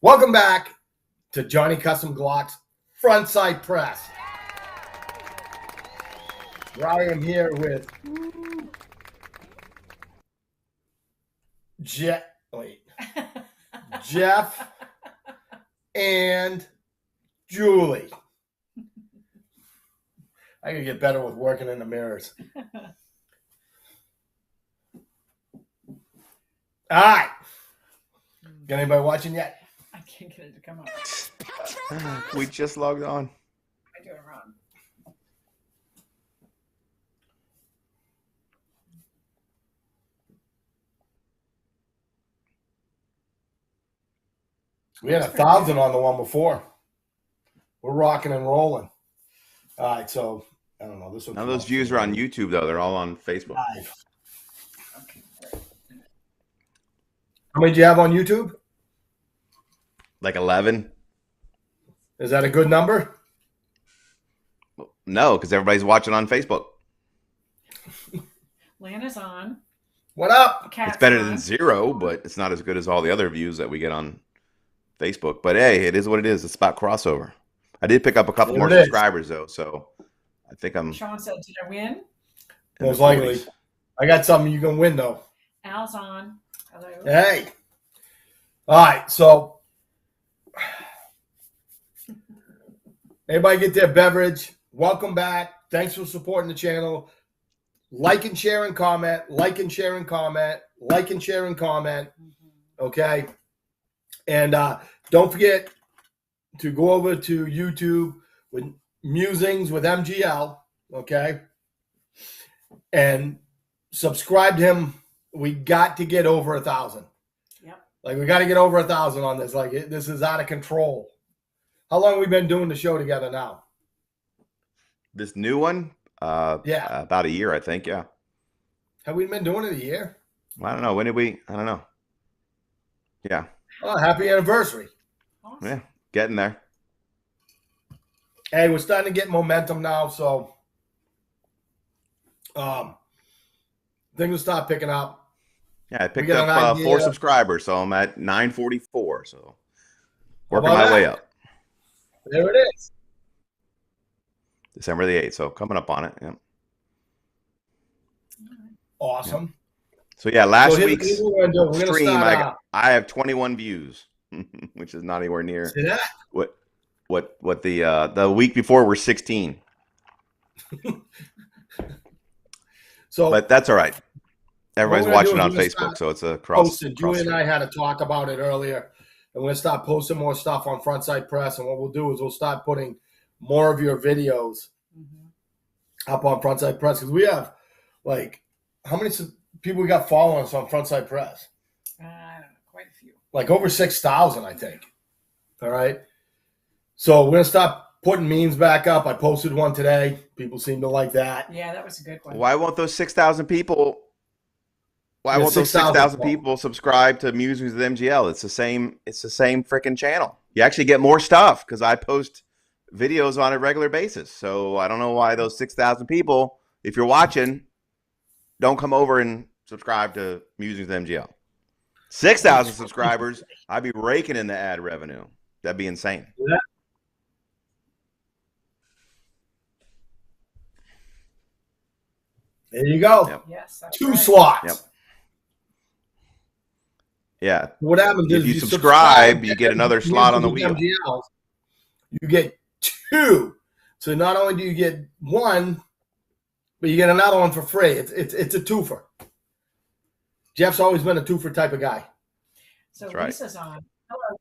Welcome back to Johnny Custom Glock's Frontside Press. Where I am here with Jeff and Julie. I gotta get better with working in the mirrors. All right. Got anybody watching yet? I can't get it to come up. We just logged on. I do it wrong. We had 1,000 on the one before. We're rocking and rolling. All right, so I don't know. This one. None of those views are on YouTube though. They're all on Facebook. Live. Okay. How many do you have on YouTube? Like 11? Is that a good number? No, because everybody's watching on Facebook. Lana's on. What up? Cat's It's better on. than 0, but it's not as good as all the other views that we get on Facebook. But hey, it is what it is. It's about crossover. I did pick up a couple There more it is. subscribers though, so I think I'm Sean said, "Did I win?" in the Most likely. 40s. I got something you can win though. Al's on. Hello. Hey. All right, so everybody get their beverage. Welcome back. Thanks for supporting the channel. Like and share and comment. Like and share and comment. Like and share and comment. Okay. And don't forget to go over to YouTube with Musings with MGL. Okay. And subscribe to him. We got to get over 1,000. Yep. Like we got to get over 1,000 on this. Like this is out of control. How long have we been doing the show together now? This new one, Yeah. about a year, I think. Yeah, Have we been doing it a year? I don't know. When did we? I don't know. Yeah, Oh, happy anniversary. Awesome. yeah, getting there. Hey, we're starting to get momentum now, so things will start picking up. Yeah, I picked got up an 4 idea. subscribers, so I'm at 944. So working about my way that? up. There it is. December the 8th, so coming up on it. Yeah. Awesome. So yeah, last So here's week's what we're gonna do. We're gonna stream, start I have 21 views, which is not anywhere near See that? what the week before were 16. So But that's all right. Everybody's we're gonna do watching is on we're gonna Facebook, start so it's a cross. posting. Julie and I had a talk about it earlier, and we're gonna start posting more stuff on Frontside Press. And what we'll do is we'll start putting more of your videos up on Frontside Press because we have like how many people we got following us on Frontside Press? I don't know, quite a few. Like over 6,000, I think. All right. So we're gonna start putting memes back up. I posted one today. People seem to like that. Yeah, that was a good one. Why won't those 6,000 people? Why Yeah, won't those 6,000 6,000 people subscribe to Musings with MGL? It's the same. It's the same freaking channel. You actually get more stuff because I post videos on a regular basis. So I don't know why those 6,000 people, if you're watching, don't come over and subscribe to Musings with MGL. 6,000 subscribers, I'd be raking in the ad revenue. That'd be insane. Yeah. There you go. Yep. Yes. That's 2 right. slots. Yep. Yeah. What happens If is you subscribe, you to get another Musings slot on the with wheel. MGL, you get 2. So not only do you get 1, but you get another one for free. It's a twofer. Jeff's always been a twofer type of guy. So That's right. Lisa's on. Hello.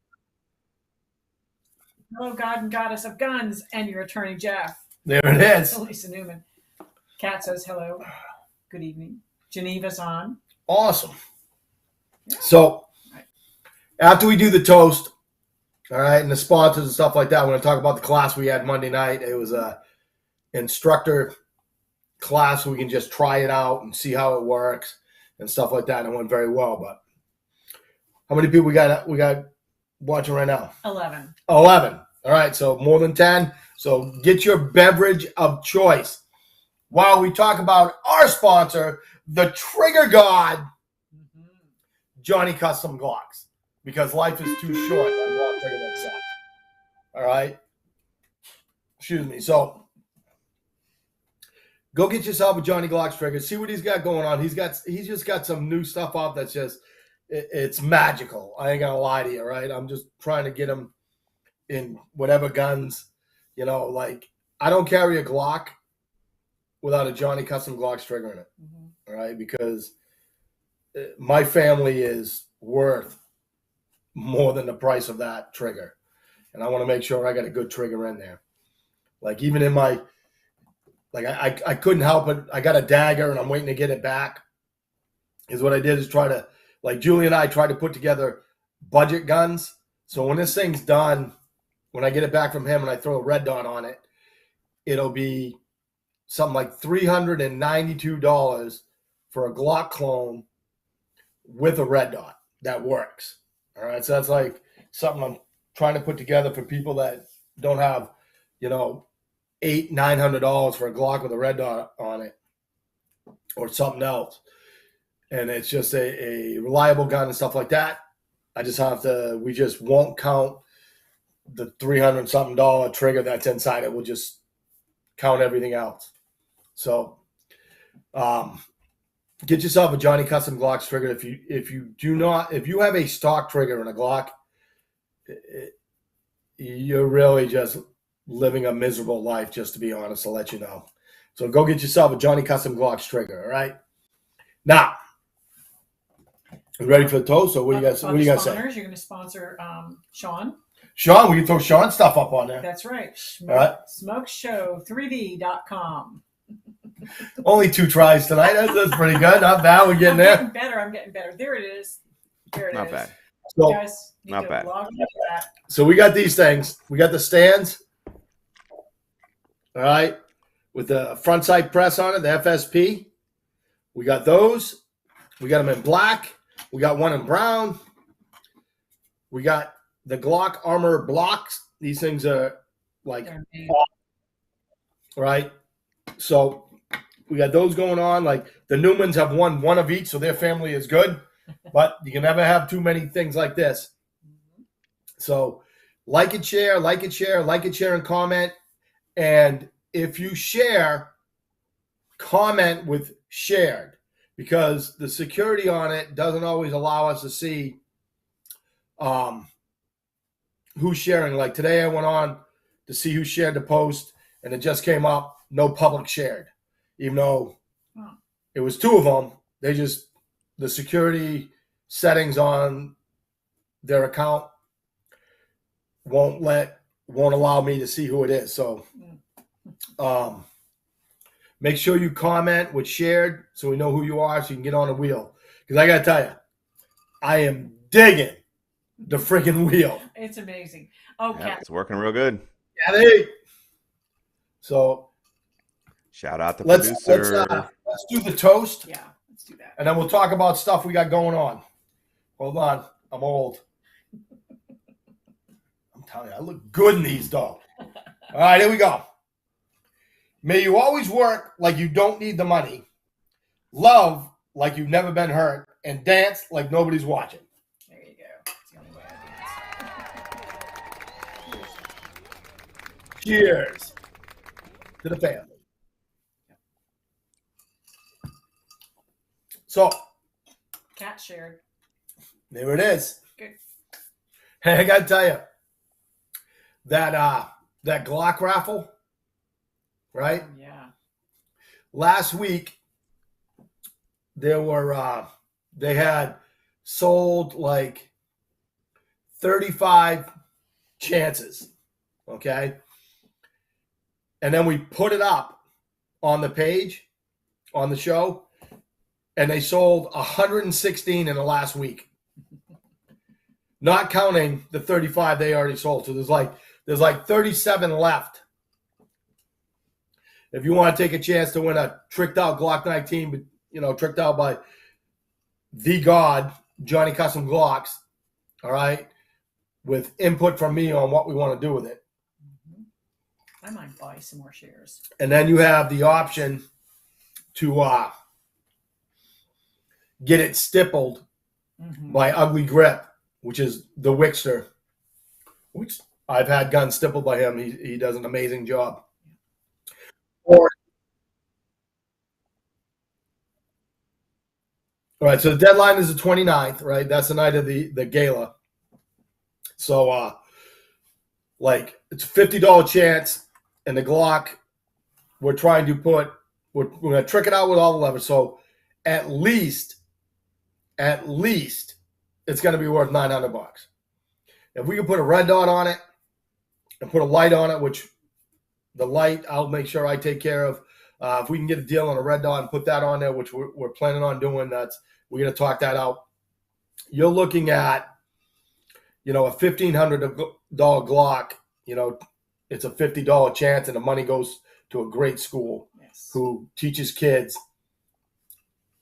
Hello, God and Goddess of Guns, and your attorney, Jeff. There it is. Lisa Newman. Kat says hello. Good evening. Geneva's on. Awesome. So after we do the toast, all right, and the sponsors and stuff like that, we're going to talk about the class we had Monday night. It was a instructor class. We can just try it out and see how it works and stuff like that. And it went very well. But how many people we got watching right now? 11. 11. All right, so more than 10. So get your beverage of choice. While we talk about our sponsor, the Trigger God, Johnny Custom Glocks, because life is too short. trigger that sucks. All right. Excuse me. So go get yourself a Johnny Glock's trigger. See what he's got going on. He's just got some new stuff out that's just it's magical. I ain't gonna lie to you, right? I'm just trying to get him in whatever guns, like I don't carry a Glock without a Johnny Custom Glock's trigger in it. All right, because my family is worth more than the price of that trigger. And I want to make sure I got a good trigger in there. Like even in my, like I couldn't help it. I got a dagger and I'm waiting to get it back. Is what I did is try to, like Julie and I tried to put together budget guns. So when this thing's done, when I get it back from him and I throw a red dot on it, it'll be something like $392 for a Glock clone with a red dot that works. All right. So that's like something I'm trying to put together for people that don't have, $800-900 for a Glock with a red dot on it or something else. And it's just a reliable gun and stuff like that. I just have to, we just won't count the $300-something trigger that's inside it. We'll just count everything else. So, get yourself a Johnny Custom Glock's trigger. If you have a stock trigger in a Glock, you're really just living a miserable life, just to be honest, to let you know. So go get yourself a Johnny Custom Glock's trigger. All right. Now, you ready for the toast? Or what do you guys say? You're going to sponsor Sean. Sean, we can throw Sean stuff up on there. That's right. All right. Smokeshow3d.com. Only 2 tries tonight. That's pretty good. Not bad. We're getting there. I'm getting better. There it is. Not bad. So, you guys need not to bad. log into that. So we got these things. We got the stands. All right. With the front side press on it, the FSP. We got those. We got them in black. We got one in brown. We got the Glock armor blocks. These things are like, right? So we got those going on. Like the Newmans have one of each, so their family is good. But you can never have too many things like this. So like and share, and comment. And if you share, comment with shared, because the security on it doesn't always allow us to see who's sharing. Like today I went on to see who shared the post, and it just came up, no public shared. Even though it was 2 of them, the security settings on their account won't allow me to see who it is. So make sure you comment with shared so we know who you are, so you can get on the wheel. Because I got to tell you, I am digging the freaking wheel. It's amazing. Okay. Yeah, it's working real good. Yeah, so Shout out to let's producer. let's do the toast. Yeah, let's do that. And then we'll talk about stuff we got going on. Hold on. I'm old. I'm telling you, I look good in these, though. All right, here we go. May you always work like you don't need the money, love like you've never been hurt, and dance like nobody's watching. There you go. It's the only way I dance. Cheers to the family. So, Cat shared. there it is. Good. Hey, I got to tell you, that Glock raffle, right? Yeah. Last week, they had sold like 35 chances, okay? And then we put it up on the page, on the show, and they sold 116 in the last week. Not counting the 35 they already sold. So there's like 37 left. If you want to take a chance to win a tricked out Glock 19, tricked out by the God, Johnny Custom Glocks, all right, with input from me on what we want to do with it. I might buy some more shares. And then you have the option to get it stippled by Ugly Grip, which is the Wixter. which I've had guns stippled by him. He does an amazing job. All right, so the deadline is the 29th, right? That's the night of the gala. So, like, it's a $50 chance, and the Glock, we're trying to put, we're going to trick it out with all the levers. So, at least, it's going to be worth $900. If we can put a red dot on it and put a light on it, which the light I'll make sure I take care of. If we can get a deal on a red dot and put that on there, which we're planning on doing, we're going to talk that out. You're looking at, a $1,500 Glock. It's a $50 chance, and the money goes to a great school who teaches kids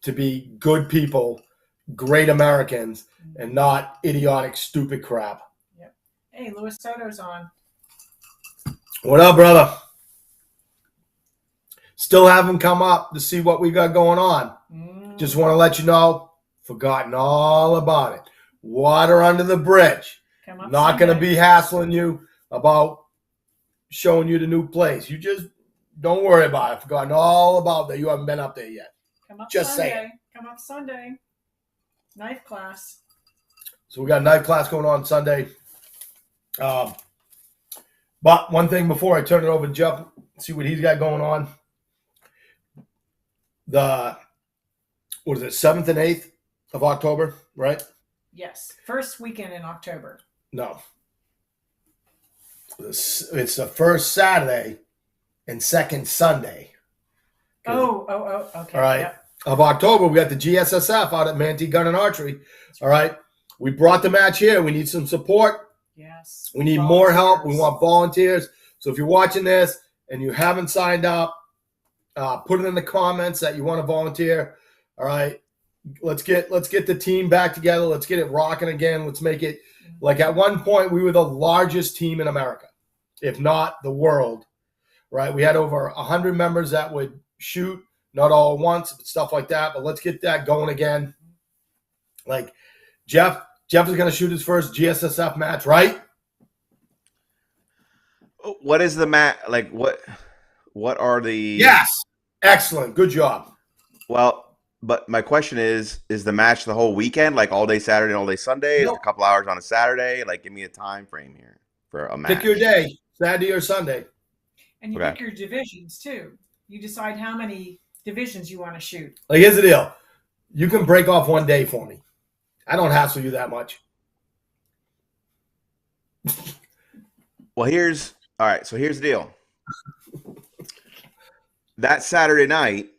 to be good people, great Americans, and not idiotic, stupid crap. Yep. Hey, Louis Soto's on. What up, brother? Still haven't come up to see what we got going on. Just want to let you know, forgotten all about it. Water under the bridge. Not going to be hassling you about showing you the new place. You just don't worry about it. Forgotten all about that. You haven't been up there yet. Come up just Sunday. saying. Come up Sunday. Knife class. So we got a knife class going on Sunday. But one thing before I turn it over to Jeff, see what he's got going on. What is it, 7th and 8th of October, right? Yes. First weekend in October. No. It's the first Saturday and second Sunday. Oh, okay. All right. Yep. Of October, we got the GSSF out at Manatee Gun and Archery. All right. We brought the match here. We need some support. Yes. We need more help. We want volunteers. So if you're watching this and you haven't signed up, put it in the comments that you want to volunteer. All right. Let's get the team back together. Let's get it rocking again. Let's make it like at one point we were the largest team in America, if not the world. Right. We had over 100 members that would shoot, not all at once, but stuff like that. But let's get that going again. Like Jeff is going to shoot his first GSSF match, right? What is the match? Like what are the? Yes. Excellent. Good job. Well, but my question is the match the whole weekend, like all day Saturday and all day Sunday? Nope. Is it a couple hours on a Saturday? Like, give me a time frame here for a match. Pick your day, Saturday or Sunday. And you pick your divisions too. You decide how many divisions you want to shoot. Like, here's the deal. You can break off one day for me. I don't hassle you that much. Well, all right. So here's the deal. That Saturday night,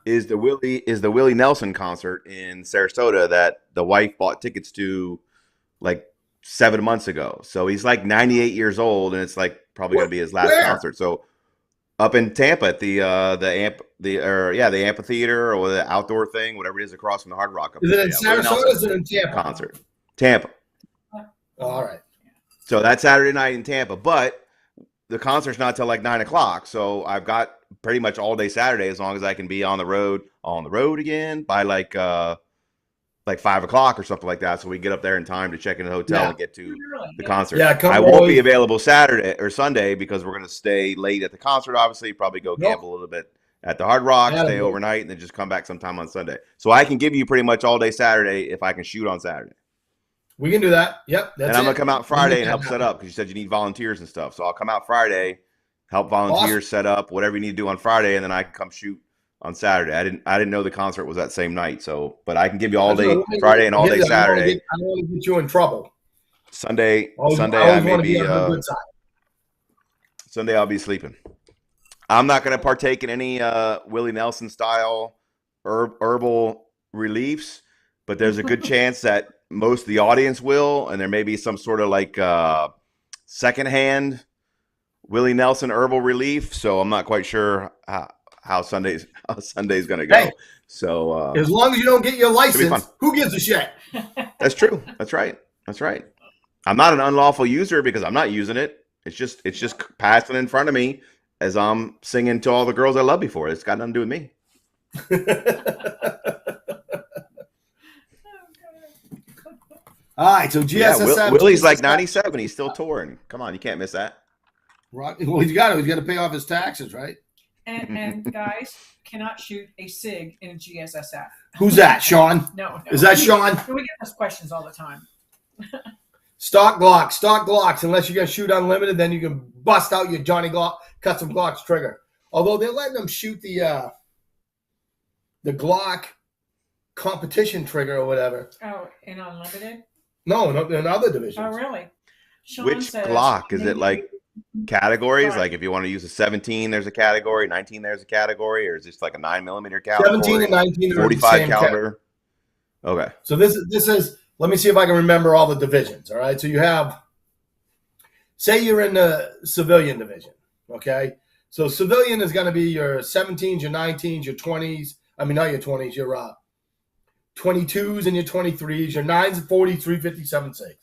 is the Willie Nelson concert in Sarasota that the wife bought tickets to like 7 months ago. So he's like 98 years old, and it's like probably gonna be his last concert. So up in Tampa at the amphitheater or the outdoor thing, whatever it is, across from the Hard Rock. Is it in Sarasota or is it in Tampa? Concert. Tampa. Oh, all right. So that's Saturday night in Tampa, but the concert's not till like 9 o'clock. So I've got pretty much all day Saturday as long as I can be on the road again by like 5 o'clock or something like that. So we get up there in time to check in the hotel and get to the concert. Yeah, I won't be available Saturday or Sunday because we're going to stay late at the concert. Obviously, probably go gamble a little bit at the Hard Rock, stay overnight, and then just come back sometime on Sunday. So I can give you pretty much all day Saturday if I can shoot on Saturday. We can do that. Yep. And I'm going to come out Friday and help set up because you said you need volunteers and stuff. So I'll come out Friday, help volunteers set up whatever you need to do on Friday, and then I can come shoot on Saturday. I didn't know the concert was that same night. So, but I can give you all day Friday and all day Saturday. I don't want to get you in trouble. Sunday I'll be sleeping. I'm not going to partake in any Willie Nelson style herbal reliefs, but there's a good chance that most of the audience will, and there may be some sort of like secondhand Willie Nelson herbal relief. So I'm not quite sure how Sunday's going to go. Hey, so as long as you don't get your license, who gives a shit? That's true. That's right. I'm not an unlawful user because I'm not using it. It's just passing in front of me as I'm singing to all the girls I love before. It's got nothing to do with me. All right, so Yeah, GSSF. Willie's like GSSF. 97. He's still touring. Come on, you can't miss that. Well, he's got to. He's got to pay off his taxes, right? And guys cannot shoot a SIG in a GSSF. Who's that, Sean? No. Is that Sean? We get those questions all the time. Stock Glocks. Unless you're gonna shoot unlimited, then you can bust out your Johnny Glock custom Glocks trigger. Although they're letting them shoot the Glock competition trigger or whatever. Oh, in unlimited? No, in other divisions. Oh, really? Sean Which says, Glock? Is it like categories? Right. Like if you want to use a 17, there's a category. 19, there's a category, or is this like a 9mm caliber? 17 and 19 are the 45 same caliber. Okay. So this is. Let me see if I can remember all the divisions. All right. So you have, say you're in the civilian division. Okay. So civilian is going to be your 17s, your 19s, your 20s. I mean, not your 20s, your 22s and your 23s, your 9s, 40s, 357 6.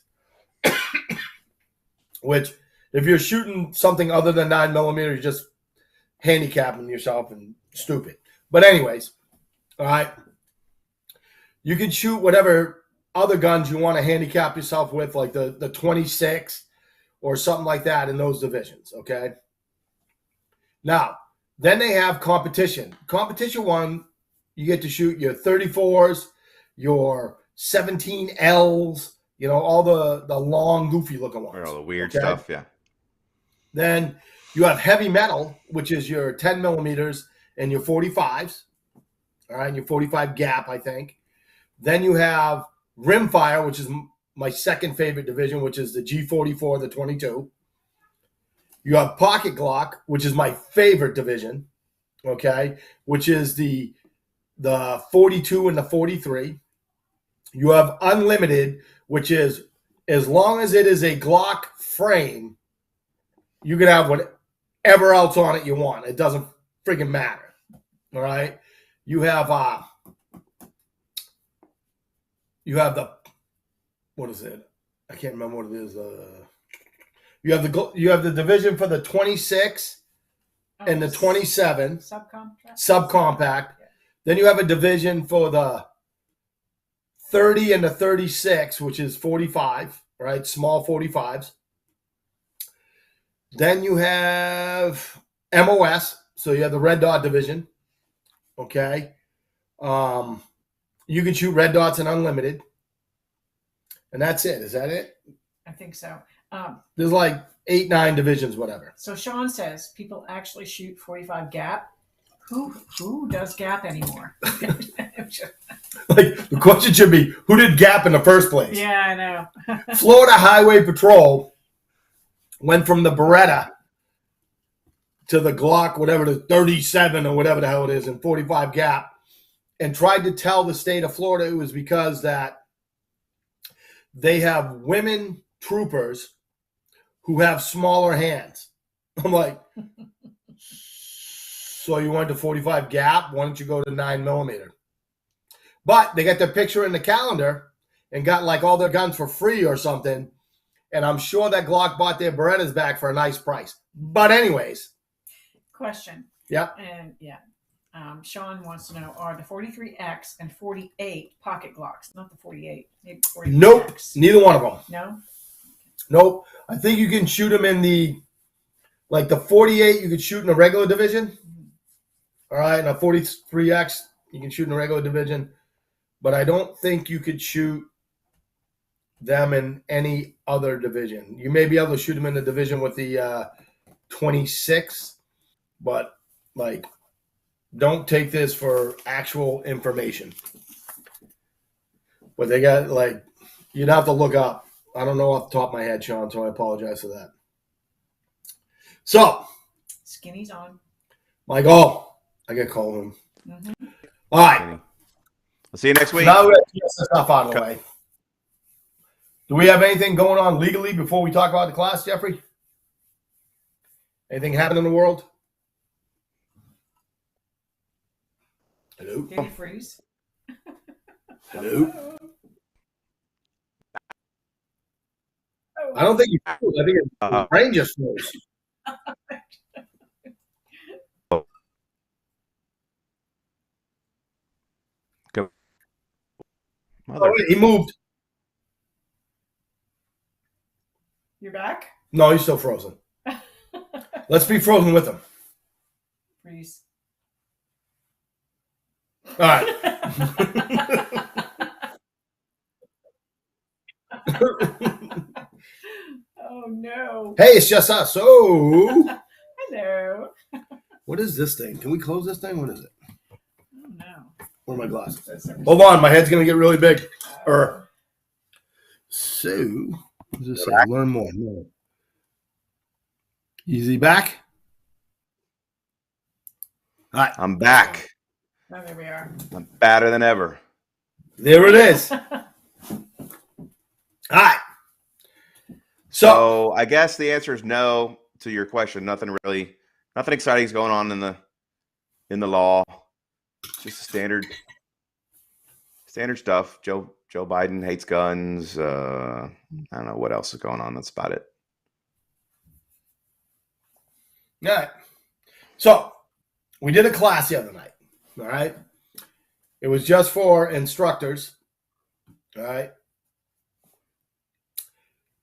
Which, if you're shooting something other than 9mm, you're just handicapping yourself and stupid. But anyways, all right. You can shoot whatever other guns you want to handicap yourself with, like the 26 or something like that in those divisions, okay? Now, then they have competition. Competition 1, you get to shoot your 34s, your 17Ls, you know, all the long, goofy-looking ones. All the weird okay? stuff, yeah. Then you have heavy metal, which is your 10mm and your 45s, all right, and your 45 gap, I think. Then you have rimfire, which is my second favorite division, which is the G44, the 22. You have pocket Glock, which is my favorite division, okay, which is the 42 and the 43. You have unlimited, which is as long as it is a Glock frame, you can have whatever else on it you want. It doesn't friggin' matter, all right? You have the, what is it? I can't remember what it is. You have the division for the 26 and the 27 subcompact. Yeah. Then you have a division for the 30 and the 36, which is 45, right? Small 45s. Then you have MOS, so you have the red dot division. Okay. You can shoot red dots and unlimited. And that's it. Is that it? I think so. There's like 8, 9 divisions, whatever. So Sean says people actually shoot 45 gap. Who does gap anymore? Like, the question should be, who did gap in the first place? Yeah, I know. Florida Highway Patrol went from the Beretta to the Glock, whatever, the 37 or whatever the hell it is, in 45 gap, and tried to tell the state of Florida it was because that they have women troopers who have smaller hands. I'm like, so you went to 45 gap? Why don't you go to 9mm? But they got their picture in the calendar and got like all their guns for free or something. And I'm sure that Glock bought their Berettas back for a nice price. But anyways. Question. Yep. And yeah. Sean wants to know, are the 43X and 48 pocket Glocks, not the 48? Maybe 48X. Nope. Neither one of them. No? Nope. I think you can shoot them in the 48 you could shoot in a regular division. Mm-hmm. All right. And a 43X you can shoot in a regular division. But I don't think you could shoot them in any other division. You may be able to shoot them in the division with the 26, but like, don't take this for actual information. But they got like, you'd have to look up. I don't know off the top of my head, Sean, so I apologize for that. So, Skinny's on. Like, oh, I got to call him. Mm-hmm. All right. I'll see you next week. Now we got the stuff out of the way. Do we have anything going on legally before we talk about the class, Jeffrey? Anything happen in the world? Hello? Did he freeze? Hello? I don't think he froze. I think his brain just froze. Mother. Oh, he moved. You're back? No, he's still frozen. Let's be frozen with him. Freeze. All right. Oh no. Hey, it's just us. So, Hello. what is this thing? Can we close this thing? What is it? Oh no. Where are my glasses? Hold on, my head's gonna get really big. So, what does this say? Learn more. No. Easy back. All right, I'm back. Oh, there we are. I'm badder than ever. there it is. All right. So I guess the answer is no to your question. Nothing exciting is going on in the law. Just standard stuff. Joe Biden hates guns. I don't know what else is going on. That's about it. All right. So we did a class the other night. All right. It was just for instructors. All right.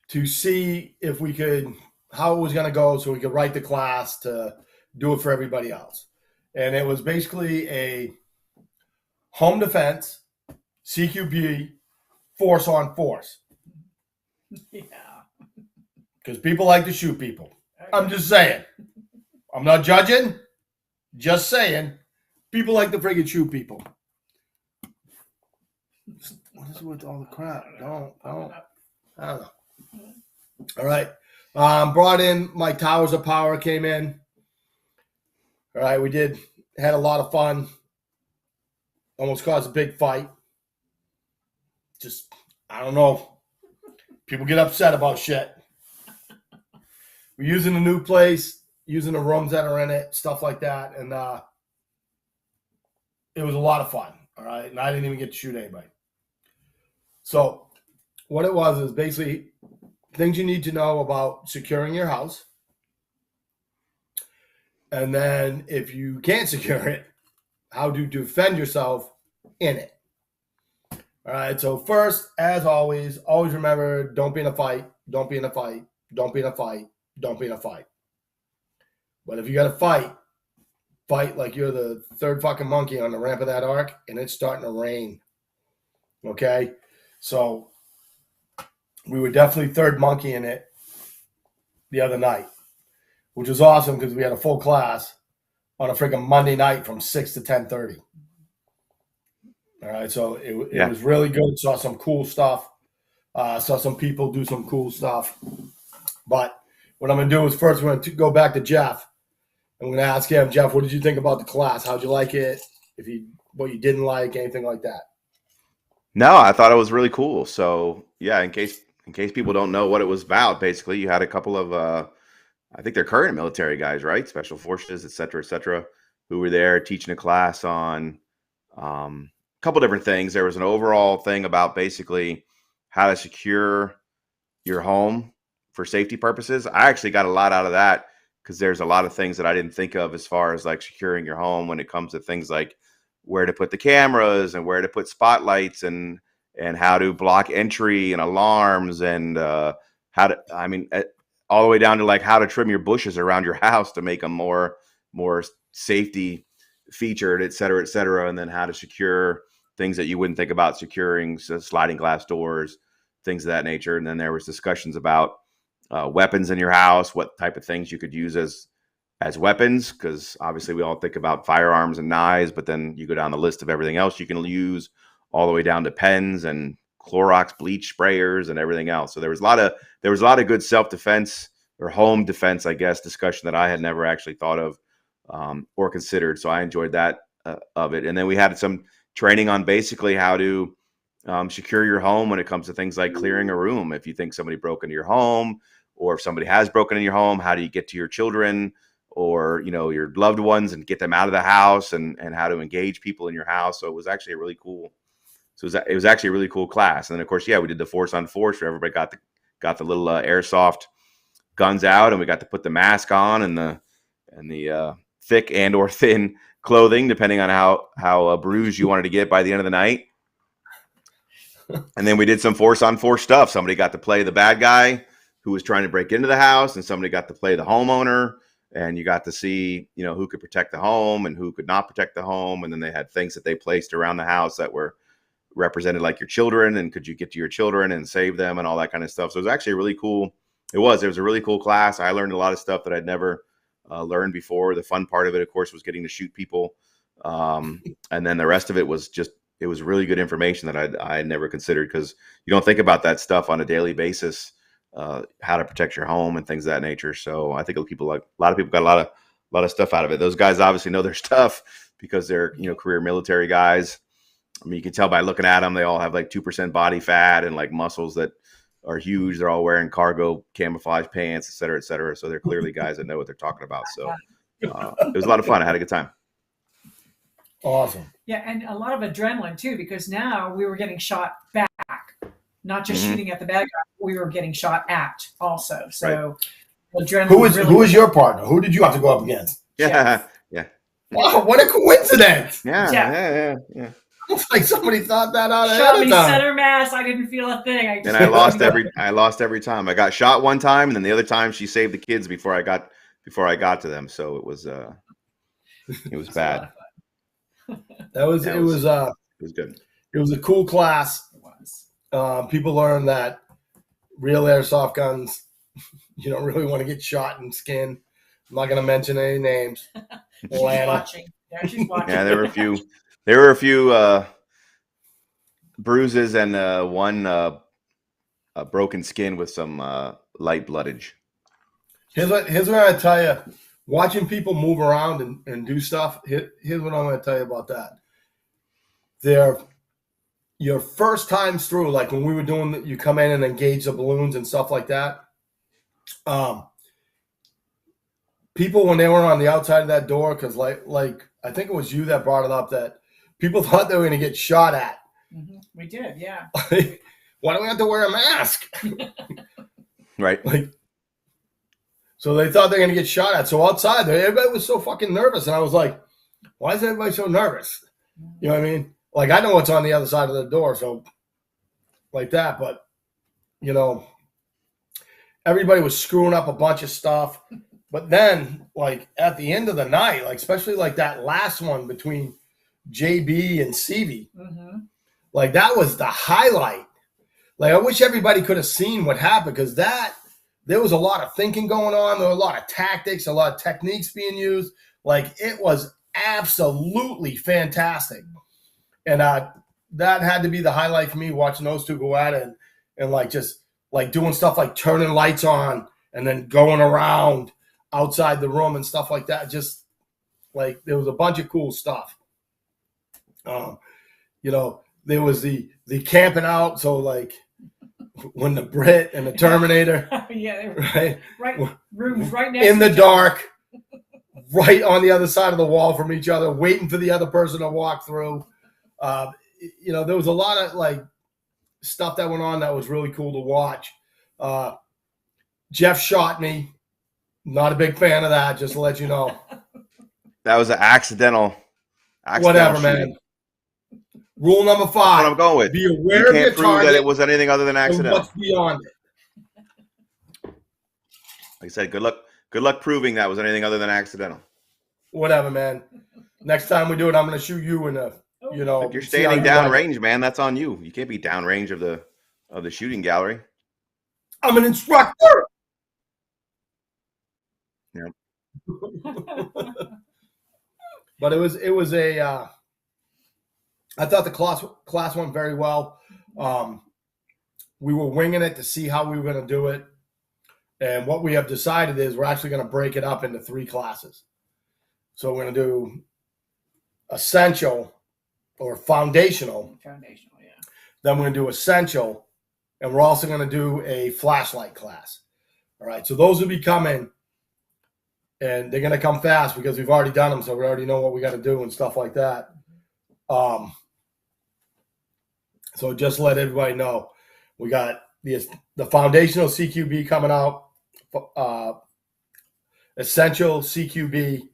To see if we could, how it was going to go so we could write the class to do it for everybody else. And it was basically a home defense, CQB, force on force. Yeah. Because people like to shoot people. I'm just saying. I'm not judging. Just saying. People like to friggin' shoot people. What is with all the crap? Don't. I don't know. All right. Brought in my Towers of Power, came in. All right. We had a lot of fun. Almost caused a big fight. Just, I don't know. People get upset about shit. We're using a new place, using the rooms that are in it, stuff like that. And it was a lot of fun. All right. And I didn't even get to shoot anybody. So what it was is basically things you need to know about securing your house. And then if you can't secure it, how to defend yourself in it. All right. So first, as always remember, don't be in a fight. Don't be in a fight. Don't be in a fight. Don't be in a fight. But if you got to fight like you're the third fucking monkey on the ramp of that ark and it's starting to rain. Okay. So we were definitely third monkey in it the other night, which was awesome because we had a full class on a freaking Monday night from 6 to 10:30. All right. So it was really good. Saw some cool stuff. Saw some people do some cool stuff. But what I'm going to do is first we're going to go back to Jeff. I'm going to ask him, Jeff, what did you think about the class? How'd you like it? What you didn't like, anything like that? No, I thought it was really cool. So yeah, in case people don't know what it was about, basically you had a couple of I think they're current military guys, right? Special forces, et cetera, who were there teaching a class on a couple different things. There was an overall thing about basically how to secure your home for safety purposes. I actually got a lot out of that because there's a lot of things that I didn't think of as far as like securing your home when it comes to things like where to put the cameras and where to put spotlights and how to block entry and alarms and all the way down to like how to trim your bushes around your house to make them more safety featured, et cetera, and then how to secure things that you wouldn't think about securing, so sliding glass doors, things of that nature. And then there was discussions about weapons in your house, what type of things you could use as weapons, because obviously we all think about firearms and knives, but then you go down the list of everything else you can use, all the way down to pens and Clorox bleach sprayers and everything else. So there was a lot of good self-defense or home defense, I guess, discussion that I had never actually thought of or considered. So I enjoyed that of it. And then we had some training on basically how to secure your home when it comes to things like clearing a room. If you think somebody broke into your home, or if somebody has broken in your home, how do you get to your children or your loved ones and get them out of the house, and how to engage people in your house. So it was actually a really cool. So it was actually a really cool class. And then of course, we did the force on force where everybody got the little airsoft guns out, and we got to put the mask on and the thick and or thin clothing, depending on how bruised you wanted to get by the end of the night. And then we did some force on force stuff. Somebody got to play the bad guy who was trying to break into the house, and somebody got to play the homeowner, and you got to see, you know, who could protect the home and who could not protect the home. And then they had things that they placed around the house that were represented like your children, and could you get to your children and save them and all that kind of stuff. So it was actually really cool. It was a really cool class. I learned a lot of stuff that I'd never learned before. The fun part of it, of course, was getting to shoot people. And then the rest of it was just, it was really good information that I never considered, because you don't think about that stuff on a daily basis, how to protect your home and things of that nature. So I think people, like a lot of people, got a lot of stuff out of it. Those guys obviously know their stuff because they're, you know, career military guys. I mean, you can tell by looking at them, they all have like 2% body fat and like muscles that are huge. They're all wearing cargo camouflage pants, et cetera, et cetera. So they're clearly guys that know what they're talking about. So it was a lot of fun. I had a good time. Awesome. Yeah, and a lot of adrenaline too, because now we were getting shot back, not just shooting at the bad guy. We were getting shot at also. So adrenaline. Who is your partner? Who did you have to go up against? Yeah. Wow, what a coincidence! Yeah. It's like somebody thought that out ahead Shot of me time. center mass. I didn't feel a thing. And I lost every time. I got shot one time, and then the other time she saved the kids before I got to them. So it was bad. It was good. It was a cool class. It was. People learned that real airsoft guns, you don't really want to get shot and skinned. I'm not going to mention any names. She's watching. Yeah, she's watching. Yeah, there were a few bruises and one a broken skin with some light bloodage. Here's what I tell you. Watching people move around and do stuff, here's what I'm going to tell you about that. Your first times through, like when we were doing, you come in and engage the balloons and stuff like that. People, when they were on the outside of that door, because like I think it was you that brought it up, that people thought they were going to get shot at. Mm-hmm. We did, yeah. Why do we have to wear a mask? Right. So they thought they were going to get shot at. So outside there, everybody was so fucking nervous. And I was like, why is everybody so nervous? You know what I mean? Like, I know what's on the other side of the door. So like that. But, you know, everybody was screwing up a bunch of stuff. But then, like, at the end of the night, like, especially like that last one between JB and CV, like, that was the highlight. Like, I wish everybody could have seen what happened, because there was a lot of thinking going on. There were a lot of tactics, a lot of techniques being used. Like, it was absolutely fantastic. And that had to be the highlight for me, watching those two go at it and like just like doing stuff like turning lights on and then going around outside the room and stuff like that. Just like there was a bunch of cool stuff. You know, there was the camping out. So like when the Brit and the Terminator, yeah, right rooms right next in to the each dark, right on the other side of the wall from each other, waiting for the other person to walk through. You know, there was a lot of like stuff that went on that was really cool to watch. Jeff shot me. Not a big fan of that, just to let you know. That was an accidental Whatever, shooting. man. Rule number 5. That's what I'm going with. Be aware You of your can't prove target that it was anything other than and accidental. what's beyond it. Like I said, good luck proving that was anything other than accidental. Whatever, man. Next time we do it, I'm going to shoot you in the, you know. If you're see how standing you like it. downrange, man, that's on you. You can't be downrange of the shooting gallery. I'm an instructor. Yeah. But it was a I thought the class went very well. We were winging it to see how we were going to do it. And what we have decided is we're actually going to break it up into 3 classes. So we're going to do essential or foundational. Foundational, yeah. Then we're going to do essential. And we're also going to do a flashlight class. All right. So those will be coming. And they're going to come fast because we've already done them. So we already know what we got to do and stuff like that. So just let everybody know. We got the foundational CQB coming out. Essential CQB.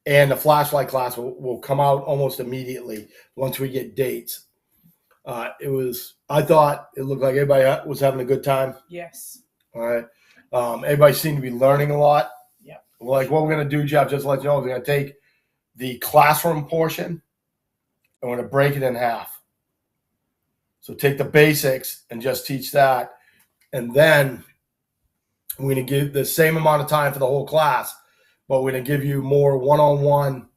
And the flashlight class will come out almost immediately once we get dates. I thought it looked like everybody was having a good time. Yes. All right. Everybody seemed to be learning a lot. Yeah. Like what we're going to do, Jeff, just to let you know, we're going to take the classroom portion and we're going to break it in half. So take the basics and just teach that. And then we're going to give the same amount of time for the whole class, but we're going to give you more one-on-one,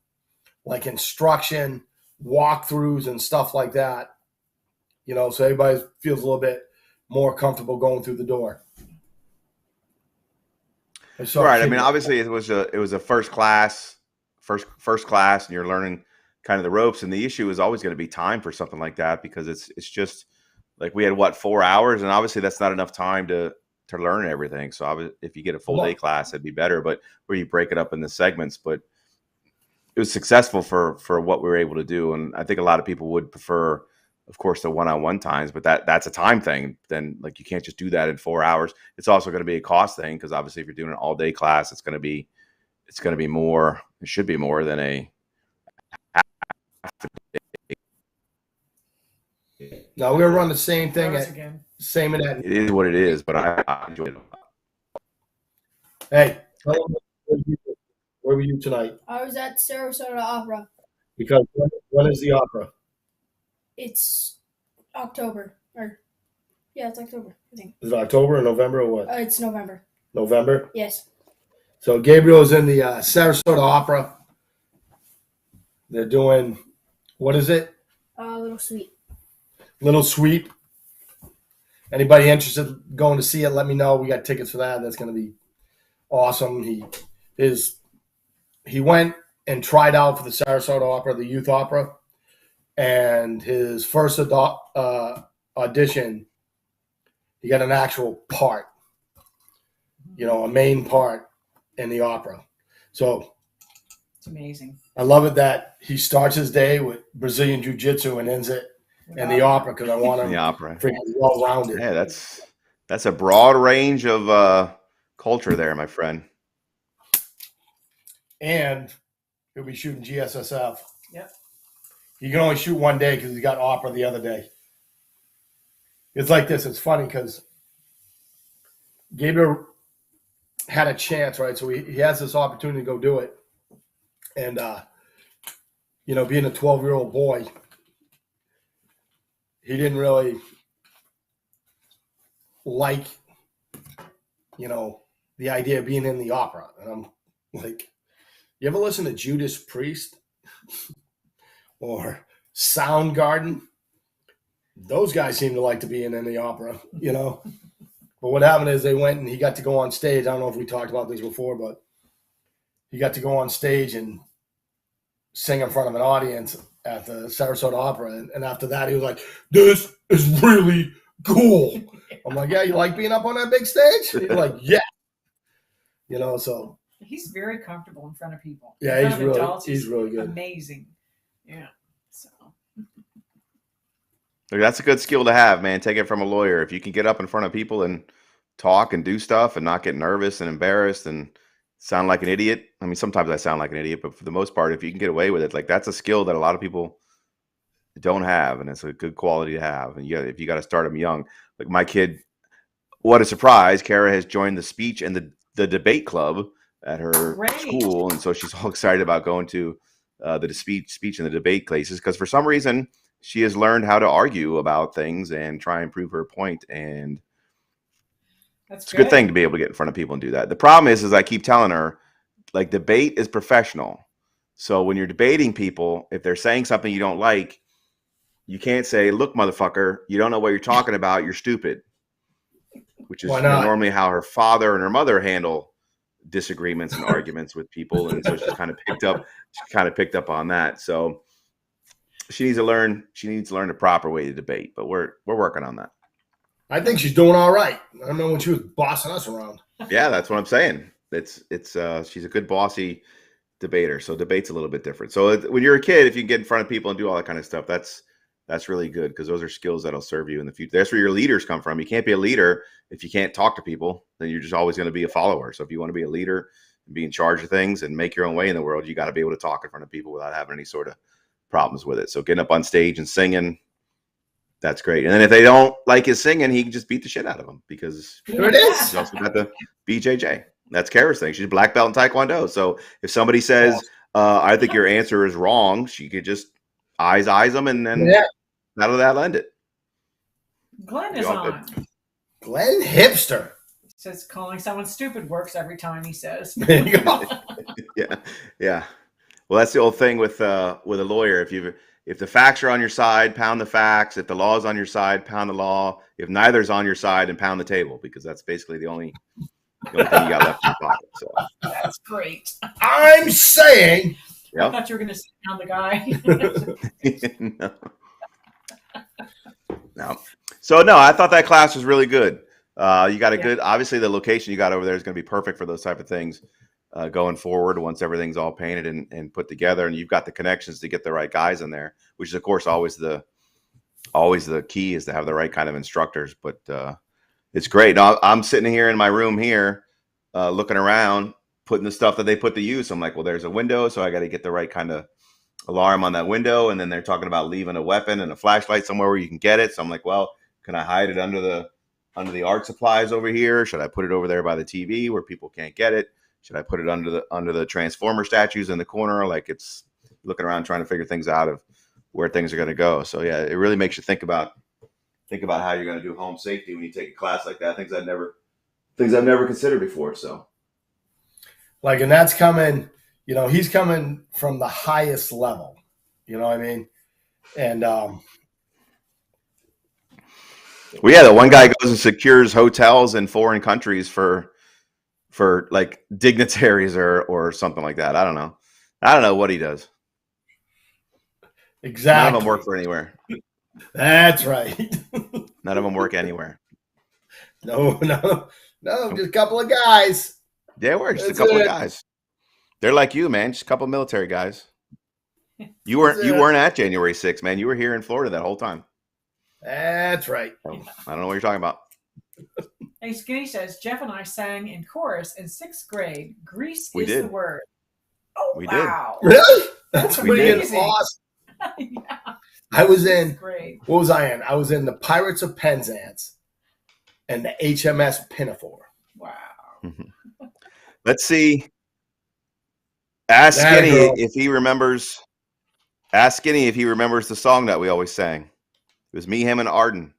like instruction, walkthroughs and stuff like that. You know, so everybody feels a little bit more comfortable going through the door. Right. I mean, obviously it was a first class, and you're learning kind of the ropes. And the issue is always going to be time for something like that, because it's just like we had 4 hours, and obviously that's not enough time to learn everything. So if you get a full day class, it'd be better, but where you break it up in the segments. But it was successful for what we were able to do. And I think a lot of people would prefer, of course, the one-on-one times, but that's a time thing. Then like you can't just do that in 4 hours. It's also going to be a cost thing, because obviously if you're doing an all-day class, it's going to be more. It should be more than a half a day. No, we're going to run the same thing Again. Same in that. It is what it is, but I enjoy it. Hey, where were you tonight? I was at Sarasota Opera. Because when is the opera? It's October. It's October, I think. Is it October or November or what? It's November. November? Yes. So Gabriel's in the Sarasota Opera. They're doing, what is it? Little Sweet. Little Sweep. Anybody interested in going to see it, let me know. We got tickets for that. That's going to be awesome. He went and tried out for the Sarasota Opera, the youth opera, and his first audition, he got an actual part, a main part in the opera. So it's amazing. I love it that he starts his day with Brazilian Jiu-Jitsu and ends it in the opera, because I want him the opera freaking well-rounded. Yeah, that's a broad range of culture there, my friend. And he'll be shooting GSSF. Yep. He can only shoot one day because he got opera the other day. It's like this. It's funny because Gabriel had a chance, right? So he has this opportunity to go do it. And, being a 12-year-old boy, he didn't really like, the idea of being in the opera. And I'm like, you ever listen to Judas Priest or Soundgarden? Those guys seem to like to be in the opera, But what happened is they went and he got to go on stage. I don't know if we talked about this before, but he got to go on stage and sing in front of an audience at the Sarasota Opera. And after that, he was like, this is really cool. I'm like, yeah, you like being up on that big stage? He's like, yeah. So. He's very comfortable in front of people. Yeah, he's really good. Amazing. Yeah. So. Look, that's a good skill to have, man. Take it from a lawyer. If you can get up in front of people and talk and do stuff and not get nervous and embarrassed and sound like an idiot. I mean, sometimes I sound like an idiot, but for the most part, if you can get away with it, like that's a skill that a lot of people don't have, and it's a good quality to have. And if you got to start them young, like my kid, what a surprise! Kara has joined the speech and the debate club at her school, and so she's all excited about going to the speech and the debate classes, because for some reason she has learned how to argue about things and try and prove her point. And it's a good thing to be able to get in front of people and do that. The problem is I keep telling her, like, debate is professional. So when you're debating people, if they're saying something you don't like, you can't say, look, motherfucker, you don't know what you're talking about. You're stupid. Which is normally how her father and her mother handle disagreements and arguments with people. And so she kind of picked up on that. So she needs to learn the proper way to debate, but we're working on that. I think she's doing all right. I remember when she was bossing us around. Yeah, that's what I'm saying. She's a good bossy debater. So debate's a little bit different. So when you're a kid, if you can get in front of people and do all that kind of stuff, that's really good, because those are skills that'll serve you in the future. That's where your leaders come from. You can't be a leader if you can't talk to people. Then you're just always going to be a follower. So if you want to be a leader and be in charge of things and make your own way in the world, you got to be able to talk in front of people without having any sort of problems with it. So getting up on stage and singing, That's great. And then if they don't like his singing, he can just beat the shit out of them because There it is. he's also got the BJJ. That's Kara's thing. She's a black belt in Taekwondo. So if somebody says, I think your answer is wrong, she could just eyes them and then out of that lend it. Glenn is on. Glenn Hipster. Says calling someone stupid works every time, he says. There you go. Yeah. Well, that's the old thing with a lawyer. If the facts are on your side, pound the facts. If the law is on your side, pound the law. If neither's on your side, then pound the table, because that's basically the only thing you got left in your pocket. So that's great. I'm saying. I thought you were going to sit down the guy. No. So no, I thought that class was really good. You got a good, obviously the location you got over there is going to be perfect for those type of things going forward once everything's all painted and put together, and you've got the connections to get the right guys in there, which is of course always the key is to have the right kind of instructors. But it's great. Now I'm sitting here in my room here looking around, putting the stuff that they put to use. I'm like, well, there's a window, so I got to get the right kind of alarm on that window. And then they're talking about leaving a weapon and a flashlight somewhere where you can get it. So I'm like, well, can I hide it under the art supplies over here? Should I put it over there by the TV where people can't get it? Should I put it under the Transformer statues in the corner? Like, it's looking around trying to figure things out of where things are going to go. So yeah, it really makes you think about how you're going to do home safety when you take a class like that. Things I've never considered before. So like, and that's coming, he's coming from the highest level, you know what I mean? And well, yeah, the one guy goes and secures hotels in foreign countries for like dignitaries or something like that. I don't know what he does. Exactly. None of them work for anywhere. That's right. None of them work anywhere. No, just a couple of guys. Yeah, we're just a couple of guys. They're like you, man. Just a couple of military guys. You weren't at January 6th, man. You were here in Florida that whole time. That's right. I don't know what you're talking about. Hey, Skinny says, Jeff and I sang in chorus in 6th grade. Grease We is did. the word. Oh, We wow. did. Really? That's pretty amazing. awesome. Yeah. I was in, Great. what was I in? I was in the Pirates of Penzance and the HMS Pinafore. Wow. Let's see. Ask That Skinny girl. if he remembers. Ask Skinny if he remembers the song that we always sang. It was me, him, and Arden.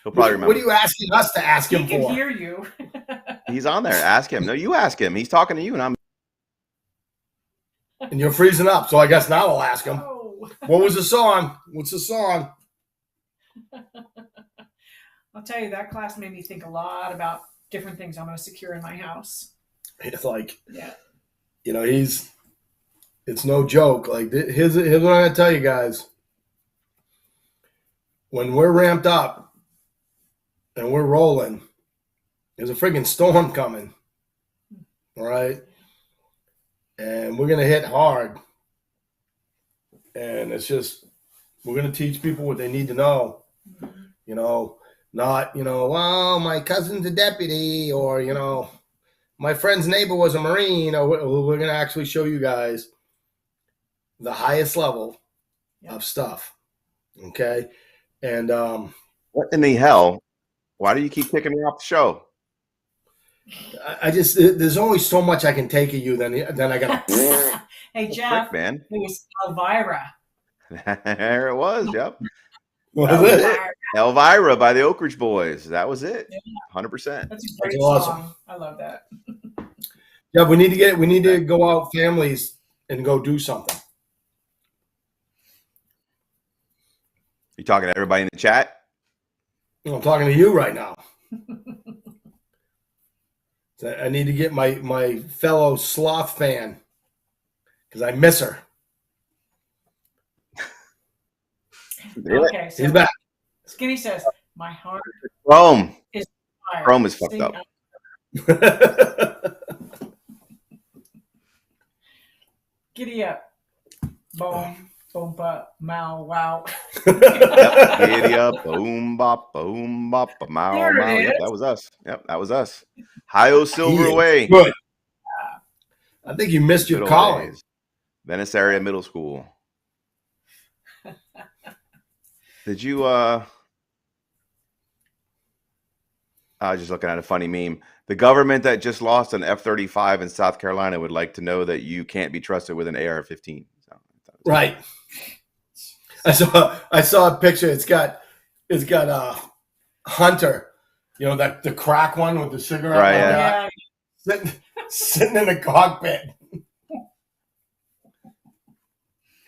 He'll probably remember. What are you asking us to ask He him can for? hear you. He's on there. Ask him. No, you ask him. He's talking to you, and I'm. And you're freezing up, so I guess now I'll ask him. Oh. What was the song? What's the song? I'll tell you, that class made me think a lot about different things I'm going to secure in my house. It's like, Yeah. it's no joke. Like, here's what I'm going to tell you guys. When we're ramped up and we're rolling, there's a friggin' storm coming. All right. And we're going to hit hard. And it's just, we're going to teach people what they need to know. Not, well, my cousin's a deputy, or, my friend's neighbor was a Marine. Or we're going to actually show you guys the highest level of stuff. Okay. And What in the hell? Why do you keep kicking me off the show? I just, there's only so much I can take of you. Then I got to. Hey, Jeff, Frick, man. it was Elvira. There it was. Yep. Was That was it? it. Elvira by the Oak Ridge Boys. That was it. Yeah. 100%. That's a great That's awesome. song. I love that. Yeah, we need to go out families and go do something. You talking to everybody in the chat? I'm talking to you right now. So I need to get my fellow sloth fan because I miss her. Okay, so He's back. Skinny says, my heart Chrome. is fire. Chrome is fucked Sing up. Giddy up. Boom, boom, ba, mow, wow. Yep. Giddy up, boom bop, mow, There it mow. Yep, is. that was us. Yep, that was us. Hi-O Silver He is away. good. I think you missed Good your old calling. days. Venice area middle school. Did you? I was just looking at a funny meme. The government that just lost an F-35 in South Carolina would like to know that you can't be trusted with an AR-15. So, Right. I saw a picture. It's got Hunter, you know, that the crack one with the cigarette. Right, like Yeah. sitting in the cockpit.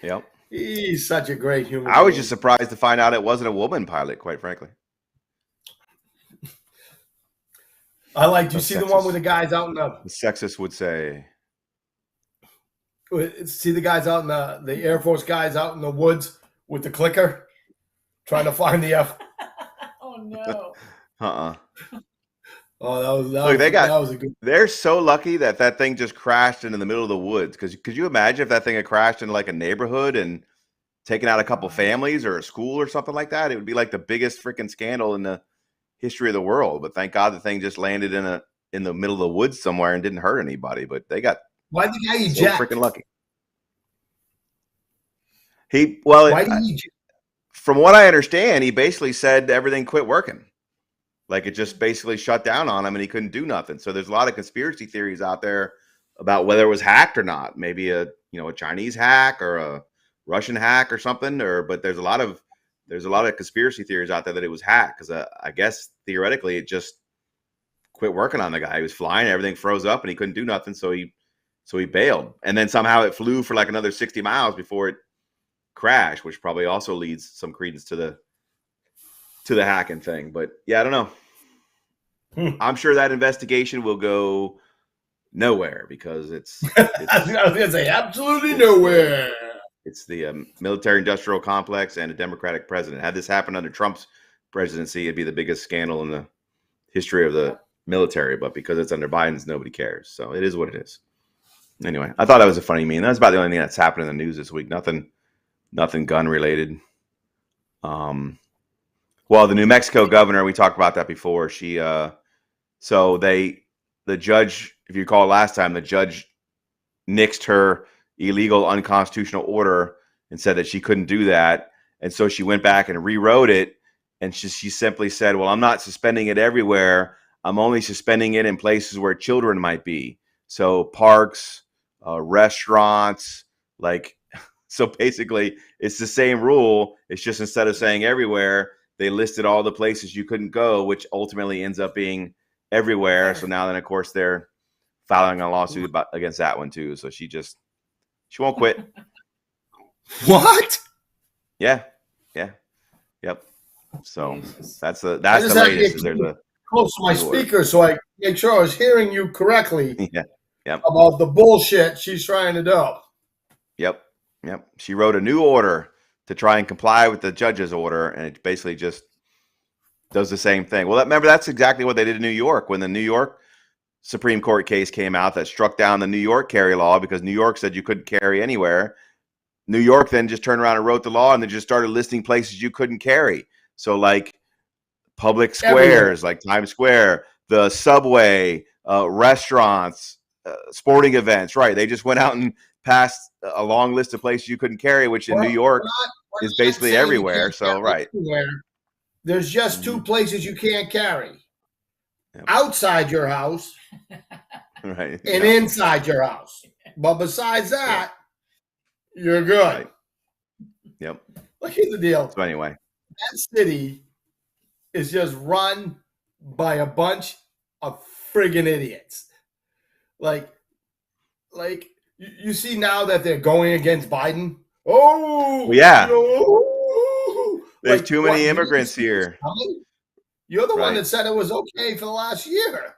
Yep. He's such a great human. I was being. just surprised to find out it wasn't a woman pilot, quite frankly. I like. Do you So see the sexist. one with the guys out in The sexist would say. see the guys out in the Air Force guys out in the woods with the clicker, trying to find the F. Oh no. Oh, Look, that was a good. They're so lucky that that thing just crashed into the middle of the woods. Because could you imagine if that thing had crashed into like a neighborhood and taken out a couple families or a school or something like that? It would be like the biggest freaking scandal in the history of the world. But thank God the thing just landed in the middle of the woods somewhere and didn't hurt anybody. But they got Why the guy so eject? freaking lucky. Why did he? From what I understand, he basically said everything quit working. Like it just basically shut down on him and he couldn't do nothing. So there's a lot of conspiracy theories out there about whether it was hacked or not. Maybe a Chinese hack or a Russian hack or something. But there's a lot of conspiracy theories out there that it was hacked because I guess theoretically it just quit working on the guy. He was flying, everything froze up, and he couldn't do nothing. So he bailed, and then somehow it flew for like another 60 miles before it crashed, which probably also leads some credence to the hacking thing. But yeah, I don't know. I'm sure that investigation will go nowhere because it's I was gonna say absolutely nowhere. It's the military-industrial complex and a Democratic president. Had this happened under Trump's presidency, it'd be the biggest scandal in the history of the military. But because it's under Biden's, nobody cares. So it is what it is. Anyway, I thought that was a funny meme. That's about the only thing that's happened in the news this week. Nothing gun related. Well, the New Mexico governor, we talked about that before. She, the judge, if you recall last time, the judge nixed her illegal unconstitutional order and said that she couldn't do that. And so she went back and rewrote it. And she simply said, well, I'm not suspending it everywhere. I'm only suspending it in places where children might be. So parks, restaurants, so basically it's the same rule. It's just instead of saying everywhere, they listed all the places you couldn't go, which ultimately ends up being everywhere. So now then, of course, they're filing a lawsuit against that one too. So she won't quit. What? Yeah. Yep. So that's the latest. There's a close to my speaker so I make sure I was hearing you correctly. Yeah. Yep. About the bullshit she's trying to do. Yep. She wrote a new order to try and comply with the judge's order, and it basically just does the same thing. Well, remember, that's exactly what they did in New York when the New York Supreme Court case came out that struck down the New York carry law because New York said you couldn't carry anywhere. New York then just turned around and wrote the law, and they just started listing places you couldn't carry. So like public squares, like Times Square, the subway, restaurants, sporting events, right? They just went out and passed a long list of places you couldn't carry, which in New York is basically everywhere. So, right. There's just two places you can't carry. Yep. Outside your house right, and inside your house. But besides that, you're good. Right. Yep. Look, here's the deal. So anyway. That city is just run by a bunch of friggin' idiots. Like you see now that they're going against Biden. Oh, yeah. There's too many immigrants here. You're the one that said it was okay for the last year.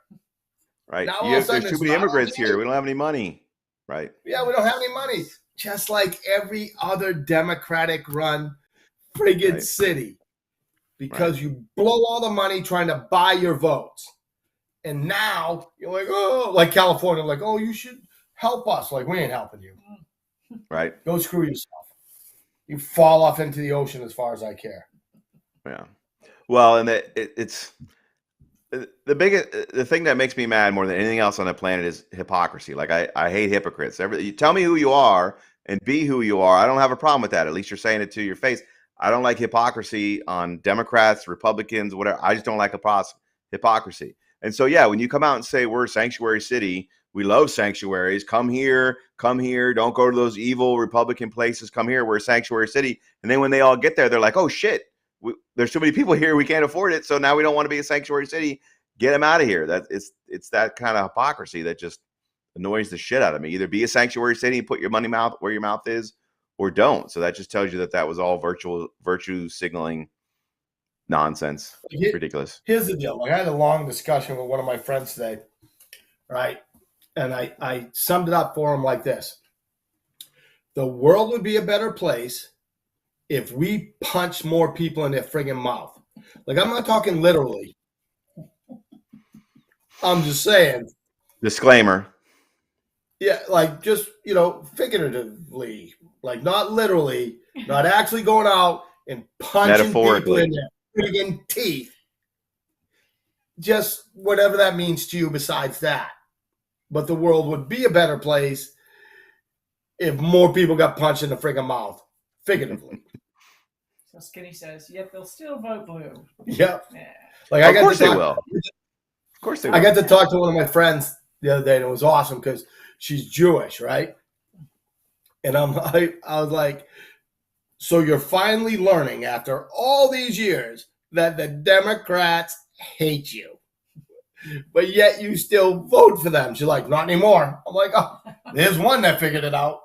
Right. There's too many immigrants here. We don't have any money. Right. Yeah, we don't have any money. Just like every other Democratic run friggin' city. Because you blow all the money trying to buy your votes. And now you're like, oh, like California, like, oh, you should help us. Like, we ain't helping you. Right. Go screw yourself. You fall off into the ocean as far as I care. Yeah. Well, and it's the thing that makes me mad more than anything else on the planet is hypocrisy. Like I hate hypocrites. You tell me who you are and be who you are. I don't have a problem with that. At least you're saying it to your face. I don't like hypocrisy on Democrats, Republicans, whatever. I just don't like hypocrisy. And so, yeah, when you come out and say we're a sanctuary city, we love sanctuaries. Come here. Don't go to those evil Republican places. Come here. We're a sanctuary city. And then when they all get there, they're like, oh, shit, there's too many people here. We can't afford it. So now we don't want to be a sanctuary city. Get them out of here. It's that kind of hypocrisy that just annoys the shit out of me. Either be a sanctuary city and put your money mouth where your mouth is, or don't. So that just tells you that was all virtue signaling nonsense. Ridiculous. Here's the deal. Like, I had a long discussion with one of my friends today, right? And I summed it up for him like this. The world would be a better place if we punched more people in their friggin' mouth. Like, I'm not talking literally. I'm just saying. Disclaimer. Yeah, like just, figuratively. Like, not literally, not actually going out and punching people in their friggin' teeth. Just whatever that means to you besides that. But the world would be a better place if more people got punched in the friggin' mouth, figuratively. So Skinny says, yet they'll still vote blue. Yep. Yeah. Like, of course they will. Of course they will. I got to talk to one of my friends the other day, and it was awesome because she's Jewish, right? And I was like, so you're finally learning after all these years that the Democrats hate you, but yet you still vote for them. She's like, not anymore. I'm like, oh, there's one that figured it out.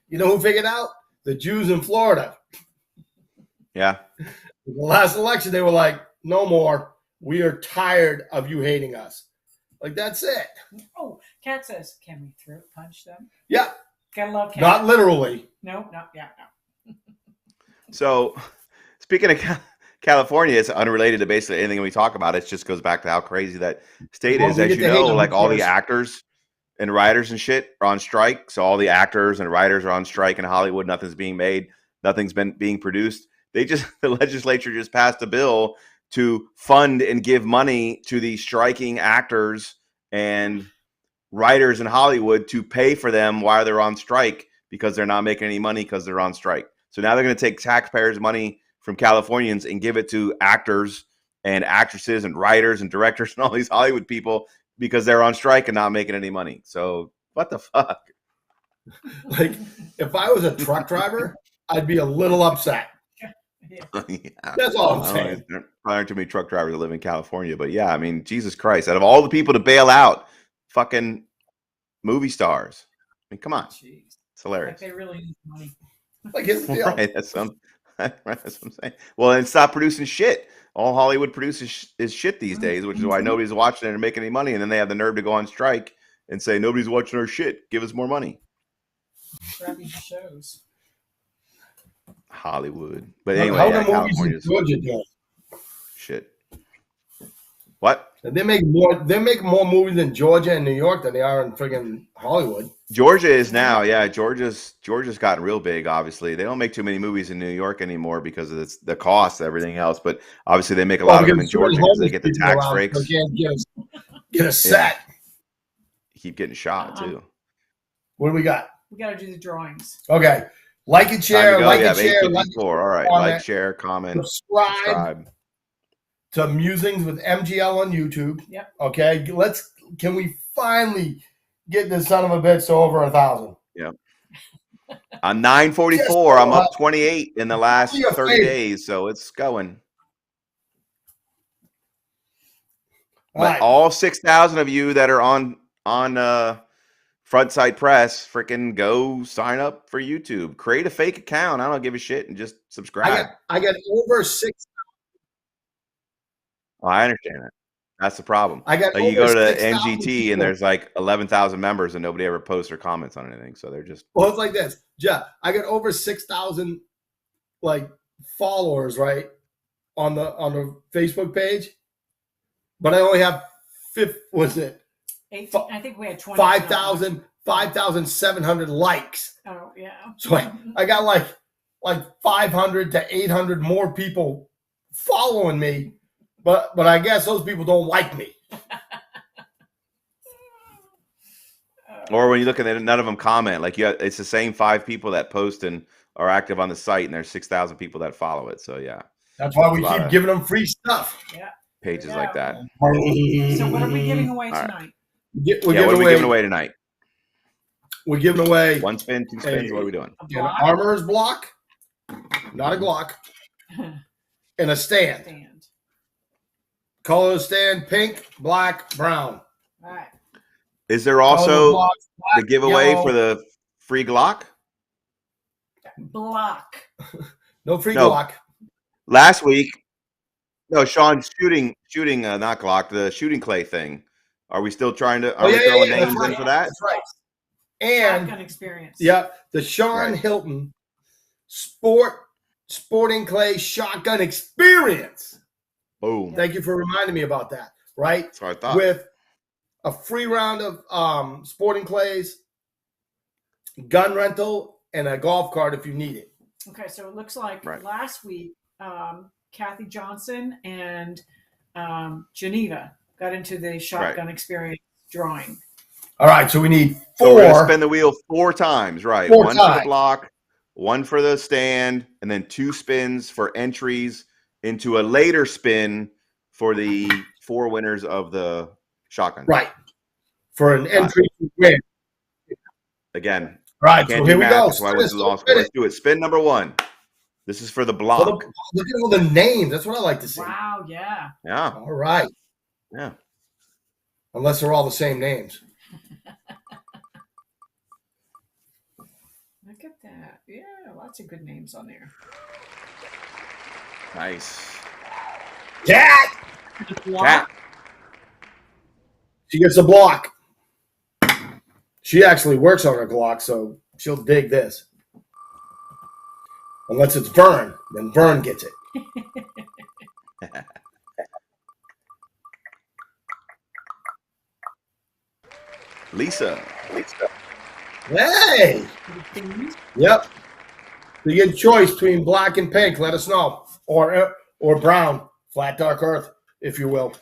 You know who figured it out? The Jews in Florida. Yeah. The last election, they were like, no more. We are tired of you hating us. Like, that's it. Oh, Kat says, can we throat punch them? Yeah. Gotta love Kat. Not literally. No, not yeah, no. So, speaking of California, it's unrelated to basically anything we talk about. It just goes back to how crazy that state is. As you know, like all the actors and writers and shit are on strike. So all the actors and writers are on strike in Hollywood. Nothing's being made. Nothing's being produced. The legislature just passed a bill to fund and give money to the striking actors and writers in Hollywood to pay for them while they're on strike because they're not making any money because they're on strike. So now they're going to take taxpayers' money from Californians and give it to actors and actresses and writers and directors and all these Hollywood people because they're on strike and not making any money. So what the fuck? Like, if I was a truck driver, I'd be a little upset. Yeah. That's all I'm saying. There aren't too many truck drivers that live in California, but yeah, I mean, Jesus Christ! Out of all the people to bail out, fucking movie stars. I mean, come on, Jeez. It's hilarious. Like they really need money. Like, it's right? That's what I'm saying. Well, and stop producing shit. All Hollywood produces is shit these days, which is why nobody's watching it or making any money. And then they have the nerve to go on strike and say nobody's watching our shit. Give us more money. Crappy shows. Hollywood, but anyway, how yeah, the movies in California's Georgia doing? shit. What? They make more movies in Georgia and New York than they are in friggin' Hollywood. Georgia is now, yeah. Georgia's gotten real big. Obviously, they don't make too many movies in New York anymore because of the cost, everything else. But obviously, they make a lot of them in Georgia because they get the tax breaks. So can't get a set. You keep getting shot too. What do we got? We got to do the drawings. Okay, like and share, like and share, all right, like, share, comment, subscribe to Musings with MGL on YouTube. Yep. Okay, can we finally get this son of a bitch to over 1,000? Yeah. I'm 944. I'm up 28 in the last 30 days, so it's going. All 6,000 of you that are on Front Side Press, freaking go sign up for YouTube. Create a fake account. I don't give a shit and just subscribe. I got over 6. Oh, I understand that. That's the problem. I got you go to 6, MGT and there's like 11,000 members and nobody ever posts or comments on anything. So they're just. Well, it's like this, Jeff. I got over 6,000 like followers, right, on the Facebook page, but I only have 18, I think we had 20. 5,700 likes. Oh yeah. So I got like 500 to 800 more people following me, but I guess those people don't like me. Or when you look at it, none of them comment. Like it's the same 5 people that post and are active on the site, and there's 6,000 people that follow it. So yeah, That's why we a lot keep of giving them free stuff. Yeah. pages Yeah. like that. So what are we giving away All right. tonight? We're What are we giving away tonight? We're giving away 1 spin, 2 spins. What are we doing? A an block? armorer's block, not a Glock, and a stand. Stand. Color of the stand: pink, black, brown. All right. Is there Color of also block, the giveaway yellow. for the free Glock? Block. No free No. Glock. Last week, no, Sean's shooting, not Glock, the shooting clay thing. Are we still trying to? Are we throwing that's names right. in for that? That's right. And Shotgun experience. yep, the Sean Right. Hilton Sporting Clay Shotgun Experience. Boom. Thank you for reminding me about that. Right, That's what I thought. with a free round of Sporting Clays, gun rental, and a golf cart if you need it. Okay, so it looks like Right. last week, Kathy Johnson and Geneva got into the shotgun experience drawing. All right, so we need So we're gonna 4. spin the wheel 4 times, right? 4 1 for the times. block, 1 for the stand, and then 2 spins for entries into a later spin for the 4 winners of the shotgun. Right, for an Got it. entry to win. Again, Right, can't so do here we math. go. That's why I went to law school. Spin it. Let's do it. Spin number 1. This is for the For block. look at all the names. That's what I like to see. Wow, yeah. Yeah, All right, yeah. unless they're all the same names. Look at that. Yeah, lots of good names on there. Nice. Cat. Cat. She gets a block. She actually works on her Glock, so she'll dig this. Unless it's Vern, then Vern gets it. Lisa. Hey! Yep. You get a choice between black and pink. Let us know, or brown, flat dark earth, if you will.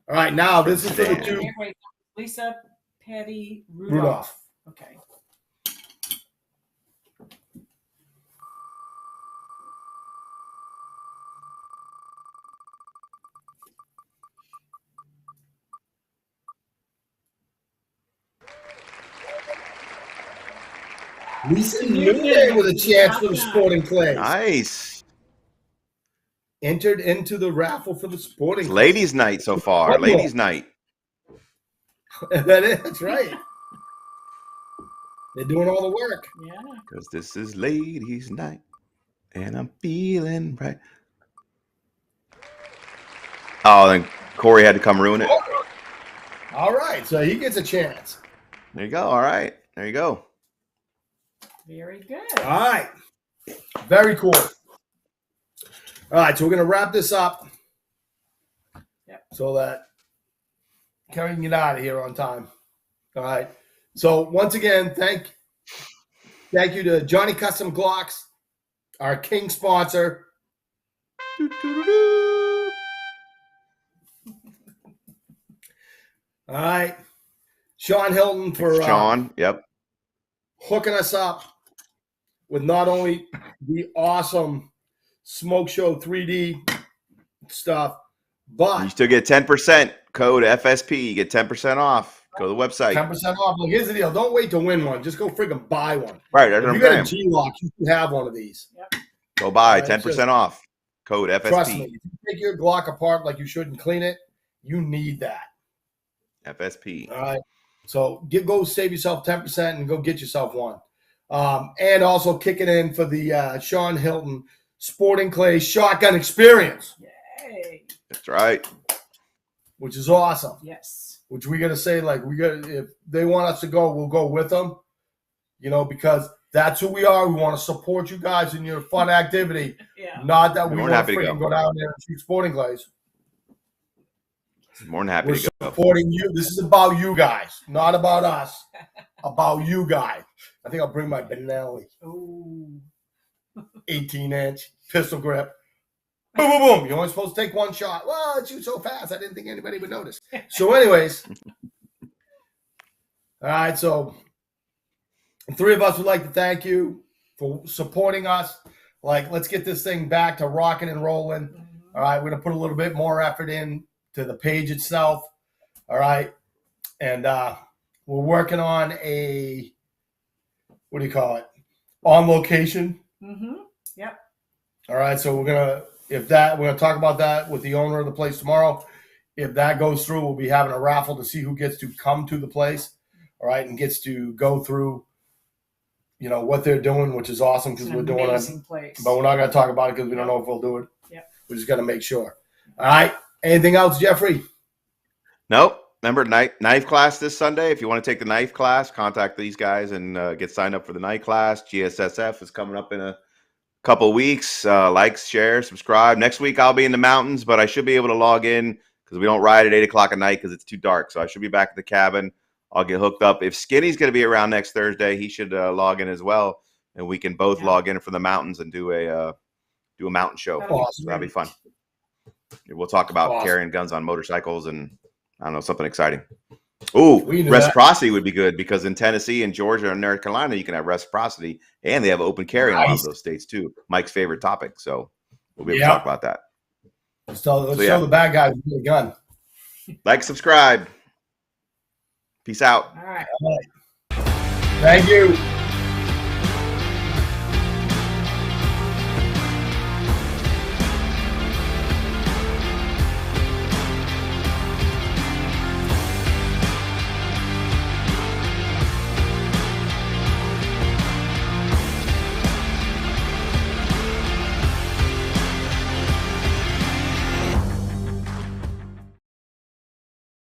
All right, now this is for the two. Wait, Lisa Petty Rudolph. Okay. Lisa Newman with a chance for the Sporting Clays. Nice. Entered into the raffle for the Sporting It's Clays. ladies' night so far. One more. Ladies' night. That is, that's right. They're doing all the work. Yeah. Because this is ladies' night. And I'm feeling right. Oh, then Corey had to come ruin it. All right, so he gets a chance. There you go. All right. There you go. Very good. All right. Very cool. All right, so we're going to wrap this up. Yep. So that Kerry can get out of here on time. All right. So once again, thank you to Johnny Custom Glocks, our king sponsor. All right. Sean Hilton for Sean. Yep. hooking us up with not only the awesome Smoke Show 3D stuff, You but still get 10% code FSP. You get 10% off. Go to the website. 10% off. Look, here's the deal. Don't wait to win one. Just go freaking buy one. Right. That's If what you I'm got a saying. G-Lock, you should have one of these. Go buy All right, 10% off. Code Trust me. FSP. If you take your Glock apart like you should and clean it, you need that. FSP. All right. So go save yourself 10% and go get yourself one. And also kick it in for the Sean Hilton Sporting Clay Shotgun Experience, Yay. That's right. which is awesome. Yes. Which we got to say, like, if they want us to go, we'll go with them, because that's who we are. We want to support you guys in your fun activity. Yeah. Not that We're we more than want to happy to freaking go. go down there and shoot Sporting Clays. More than happy We're to go. supporting you. This is about you guys, not about us. About you guys. I think I'll bring my Benelli Oh. 18-inch pistol grip. Boom, boom, boom. You're only supposed to take one shot. Well, it shoots so fast, I didn't think anybody would notice. So, anyways, all right. So, the three of us would like to thank you for supporting us. Like, let's get this thing back to rocking and rolling. All right, we're gonna put a little bit more effort in to the page itself. All right, and we're working on a, what do you call it? On location. Yep. All right, so we're gonna talk about that with the owner of the place tomorrow. If that goes through, we'll be having a raffle to see who gets to come to the place. All right, and gets to go through, you know, what they're doing, which is awesome because we're doing it. Place. But we're not going to talk about it because we don't know if we'll do it. Yeah. We just got to make sure. All right. Anything else, Jeffrey? Nope. Remember knife class this Sunday. If you want to take the knife class, contact these guys and get signed up for the knife class. GSSF is coming up in a couple weeks. Like, share, subscribe. Next week I'll be in the mountains, but I should be able to log in because we don't ride at 8 o'clock at night because it's too dark. So I should be back at the cabin. I'll get hooked up. If Skinny's going to be around next Thursday, he should log in as well, and we can both log in from the mountains and do a mountain show. Awesome. So that'll be fun. We'll talk about carrying guns on motorcycles and I don't know, something exciting. Ooh, reciprocity would be good because in Tennessee and Georgia and North Carolina, you can have reciprocity, and they have open carry in a lot of those states too. Mike's favorite topic, so we'll be able to talk about that. Let's show the bad guys with a gun. Like, subscribe. Peace out. All right. Thank you.